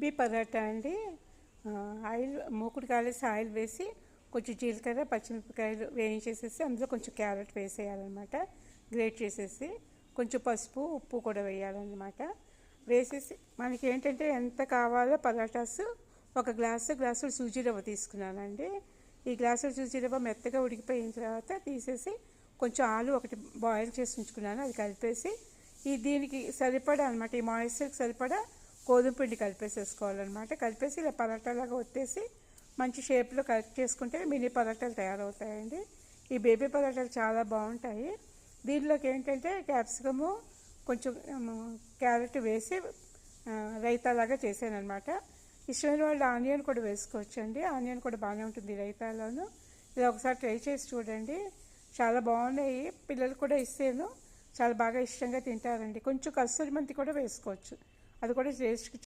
Baby paratha అండి. Oil మూకుడు కాలేసి oil వేసి కొంచెం జీలకర్ర పచ్చిమిరపకాయలు వేయించేసేసి అందులో కొంచెం క్యారెట్ వేసేయాలన్నమాట. గ్రేట్ చేసేసి కొంచెం పసుపు ఉప్పు కూడా వేయాలన్నమాట. వేసేసి మనకి ఏంటంటే ఎంత కావాలో పరాటాస్ ఒక గ్లాసు సూజీ రవ్వ తీసుకున్నానండి. ఈ గ్లాసు సూజీ రవ్వ మెత్తగా ఉడికిపోయిన తర్వాత తీసేసి కొంచెం ఆలు ఒకటి బాయిల్ చేసి ఉంచుకున్నాను, అది కలిపేసి దీనికి సరిపడా అనమాట, ఈ మాయిశ్చర్కి సరిపడా గోధుమ పిండి కలిపేసేసుకోవాలన్నమాట. కలిపేసి ఇలా పరాటాలాగా ఒత్తేసి మంచి షేప్లో కట్ చేసుకుంటే మినీ పరాటాలు తయారవుతాయండి. ఈ బేబీ పరాటాలు చాలా బాగుంటాయి. దీనిలోకి ఏంటంటే క్యాప్సికము కొంచెం క్యారెట్ వేసి రైతాలాగా చేశాను అనమాట. ఇష్టమైన వాళ్ళు ఆనియన్ కూడా వేసుకోవచ్చండి, ఆనియన్ కూడా బాగానే ఉంటుంది రైతాలోను. ఇలా ఒకసారి ట్రై చేసి చూడండి, చాలా బాగున్నాయి. పిల్లలు కూడా ఇస్తేను చాలా బాగా ఇష్టంగా తింటారండి. కొంచెం కస్తూరి మెంతి కూడా వేసుకోవచ్చు, అది కూడా టేస్ట్కి